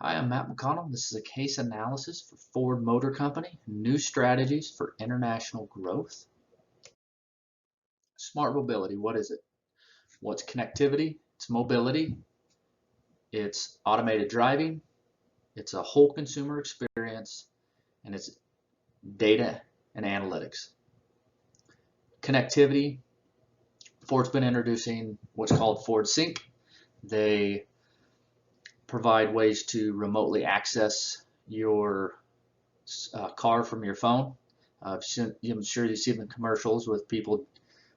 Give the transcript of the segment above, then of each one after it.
Hi, I'm Matt McConnell. This is a case analysis for Ford Motor Company, new strategies for international growth. Smart mobility, what is it? Well, it's connectivity, it's mobility, it's automated driving, it's a whole consumer experience, and it's data and analytics. Connectivity, Ford's been introducing what's called Ford Sync. They provide ways to remotely access your car from your phone. I'm sure you see the commercials with people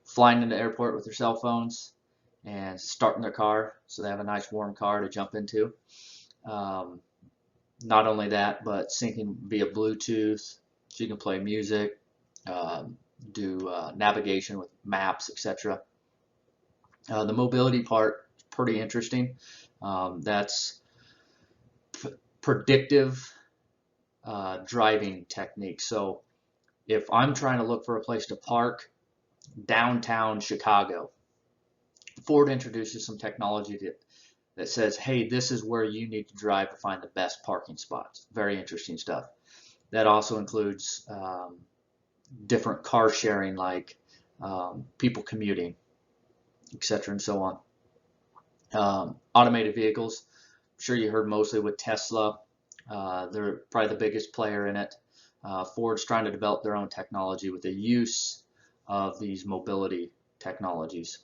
flying into the airport with their cell phones and starting their car so they have a nice warm car to jump into. Um, Not only that, but syncing via Bluetooth so you can play music, do navigation with maps, etc. The mobility part is pretty interesting. That's predictive driving technique. So if I'm trying to look for a place to park downtown Chicago, Ford introduces some technology that says, hey, this is where you need to drive to find the best parking spots. Very interesting stuff. That also includes different car sharing, like people commuting, etc., and so on. Automated vehicles, I'm sure you heard mostly with Tesla. They're probably the biggest player in it. Ford's trying to develop their own technology with the use of these mobility technologies.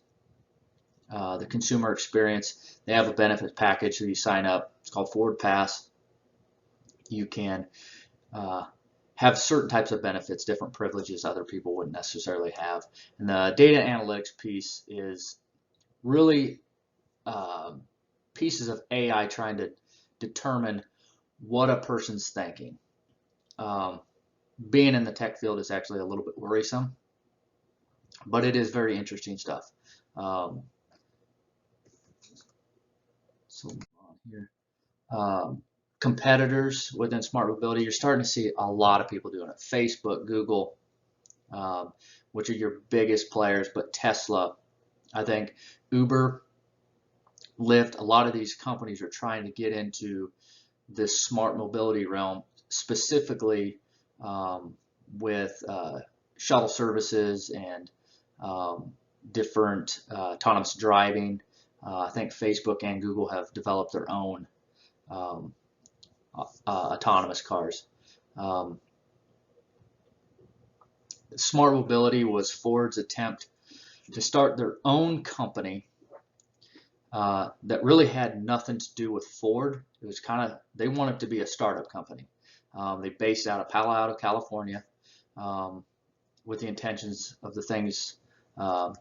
The consumer experience, they have a benefits package so you sign up. It's called Ford Pass. You can have certain types of benefits, different privileges other people wouldn't necessarily have. And the data analytics piece is really pieces of AI trying to determine what a person's thinking. Being in the tech field is actually a little bit worrisome, but it is very interesting stuff. So on here. Competitors within smart mobility, you're starting to see a lot of people doing it. Facebook, Google, which are your biggest players, but Tesla, I think Uber, Lyft, a lot of these companies are trying to get into this smart mobility realm, specifically with shuttle services and different autonomous driving. I think Facebook and Google have developed their own autonomous cars. Smart mobility was Ford's attempt to start their own company that really had nothing to do with Ford. It was they wanted to be a startup company. They based out of Palo Alto, California, with the intentions of the things on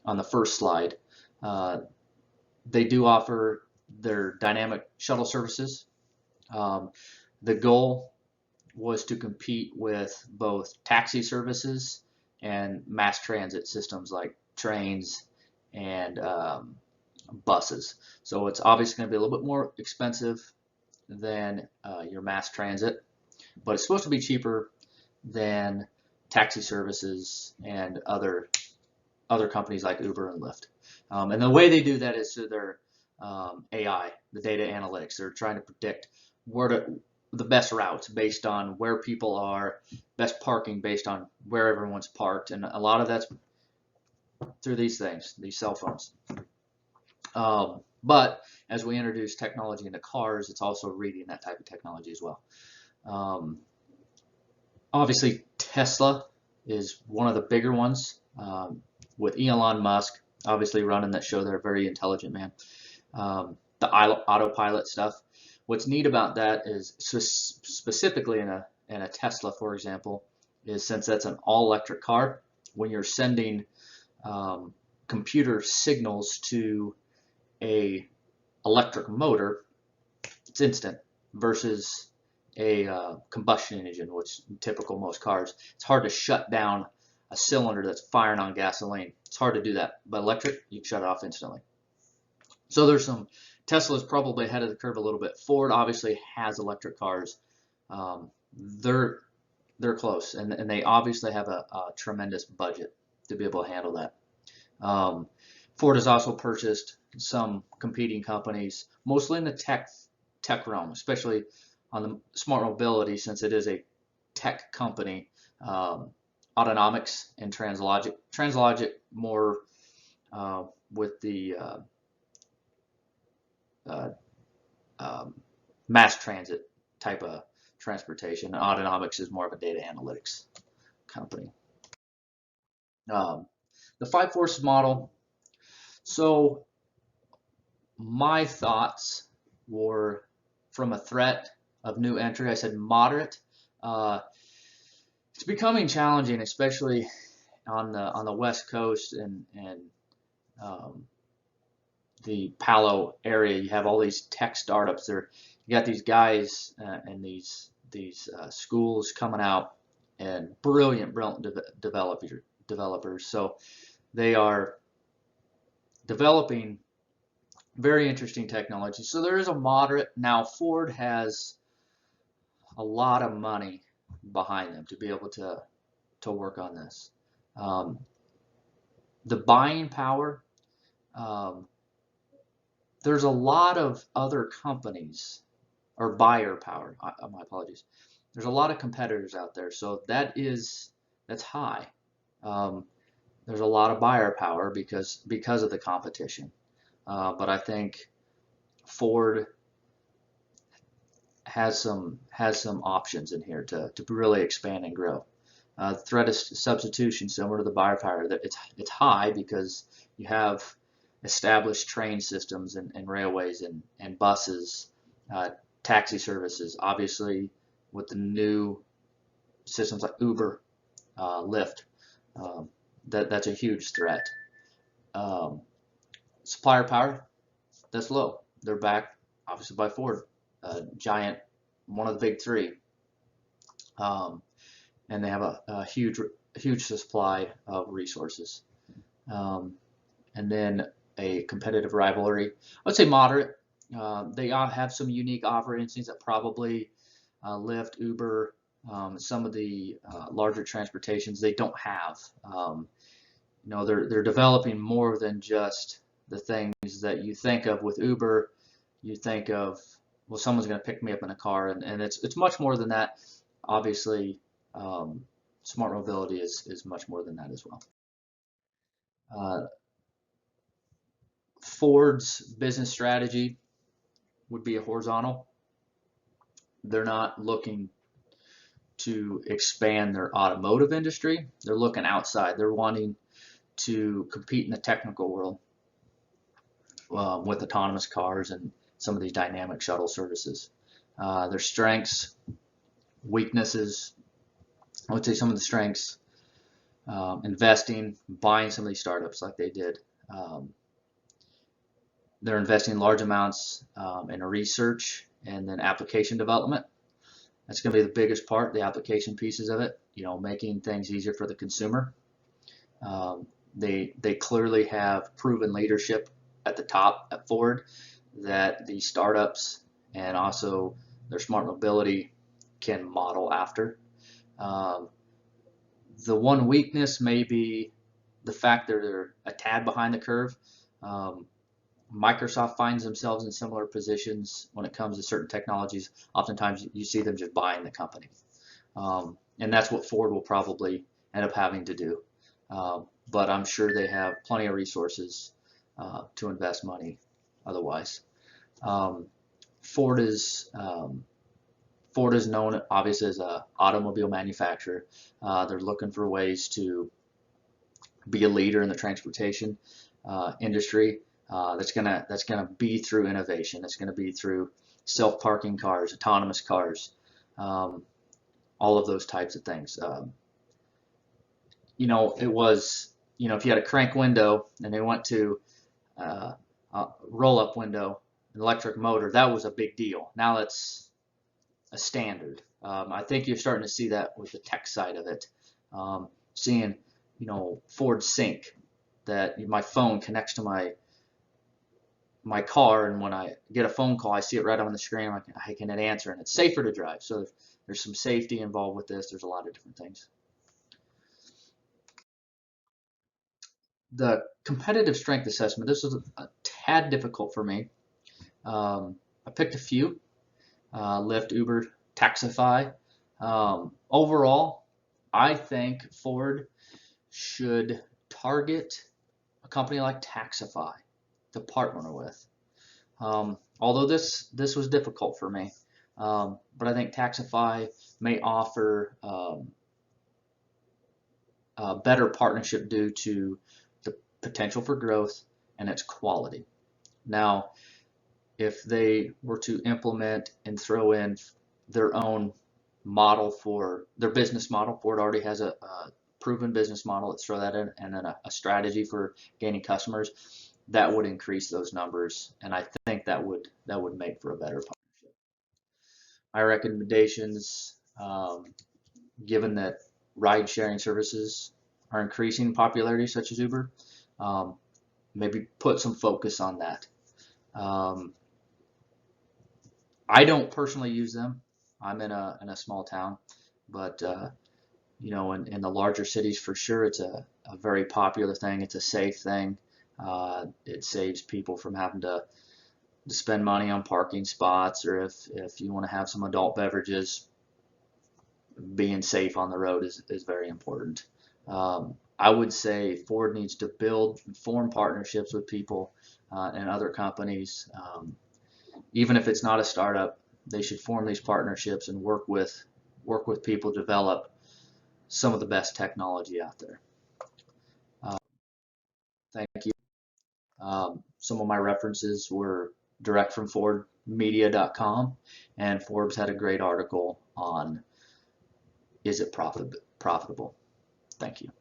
the first slide. They do offer their dynamic shuttle services. The goal was to compete with both taxi services and mass transit systems like trains and buses. So it's obviously going to be a little bit more expensive than your mass transit, but it's supposed to be cheaper than taxi services and other companies like Uber and Lyft. And the way they do that is through their AI, the data analytics. They're trying to predict the best routes based on where people are, best parking based on where everyone's parked, and a lot of that's through these things, these cell phones. But as we introduce technology into cars, it's also reading that type of technology as well. Obviously, Tesla is one of the bigger ones, with Elon Musk obviously running that show. They're a very intelligent man. The autopilot stuff. What's neat about that is specifically in a Tesla, for example, is since that's an all-electric car, when you're sending computer signals to a electric motor, it's instant versus a combustion engine, which is typical most cars. It's hard to shut down a cylinder that's firing on gasoline. It's hard to do that, but electric, you can shut it off instantly. So there's Tesla's probably ahead of the curve a little bit. Ford obviously has electric cars. They're close, and they obviously have a tremendous budget to be able to handle that. Ford has also purchased some competing companies, mostly in the tech tech realm, especially on the smart mobility, since it is a tech company. Autonomics and Translogic. Translogic more with the uh, um, mass transit type of transportation. Autonomics is more of a data analytics company. Um, the Five Forces model. So my thoughts were from a threat of new entry. I said moderate. Uh, it's becoming challenging, especially on the West Coast and um, the Palo area. You have all these tech startups. You got these guys and these schools coming out and brilliant developers. So they are developing very interesting technology. So there is a moderate. Now Ford has a lot of money behind them to be able to work on this. Um, the buying power. Um, there's a lot of other companies or buyer power. My apologies. There's a lot of competitors out there, so that's high. Um, there's a lot of buyer power because of the competition. But I think Ford has some options in here to really expand and grow. Threat of substitution, similar to the buyer power, that it's high because you have established train systems and railways and buses, taxi services. Obviously, with the new systems like Uber, Lyft, that's a huge threat. Um, supplier power, that's low. They're backed obviously by Ford, giant, one of the big three, and they have a huge supply of resources. And then a competitive rivalry, I would say moderate. They all have some unique operating things that probably Lyft, Uber, some of the larger transportations they don't have. They're developing more than just the things that you think of with Uber. You think of, well, someone's going to pick me up in a car, and it's much more than that. Obviously, smart mobility is much more than that as well. Ford's business strategy would be a horizontal. They're not looking to expand their automotive industry. They're looking outside. They're wanting to compete in the technical world with autonomous cars and some of these dynamic shuttle services. Their strengths, weaknesses, I would say some of the strengths, investing, buying some of these startups like they did. They're investing large amounts in research and then application development. That's going to be the biggest part, the application pieces of it, making things easier for the consumer. They clearly have proven leadership at the top at Ford that the startups and also their smart mobility can model after. The one weakness may be the fact that they're a tad behind the curve. Microsoft finds themselves in similar positions when it comes to certain technologies. Oftentimes you see them just buying the company. And that's what Ford will probably end up having to do. But I'm sure they have plenty of resources to invest money otherwise. Ford is known obviously as an automobile manufacturer. They're looking for ways to be a leader in the transportation industry. That's gonna be through innovation. That's gonna be through self-parking cars, autonomous cars, all of those types of things. It was, if you had a crank window and they went to a roll-up window, an electric motor, that was a big deal. Now it's a standard. I think you're starting to see that with the tech side of it. Seeing, Ford Sync, that my phone connects to my car, and when I get a phone call, I see it right on the screen. I can answer, and it's safer to drive. So there's some safety involved with this. There's a lot of different things. The competitive strength assessment. This was a tad difficult for me. I picked a few. Lyft, Uber, Taxify. Overall, I think Ford should target a company like Taxify to partner with. Although this was difficult for me, but I think Taxify may offer a better partnership due to the potential for growth and its quality. Now, if they were to implement and throw in their own model for their business model, Ford already has a proven business model. Let's throw that in, and then a strategy for gaining customers. That would increase those numbers, and I think that would make for a better partnership. My recommendations, given that ride-sharing services are increasing in popularity, such as Uber, maybe put some focus on that. I don't personally use them. I'm in a small town, but you know, in the larger cities, for sure, it's a very popular thing. It's a safe thing. It saves people from having to spend money on parking spots, or if you want to have some adult beverages, being safe on the road is very important. I would say Ford needs to form partnerships with people and other companies. Even if it's not a startup, they should form these partnerships and work with people to develop some of the best technology out there. Thank you. Some of my references were direct from FordMedia.com, and Forbes had a great article on is it profitable. Thank you.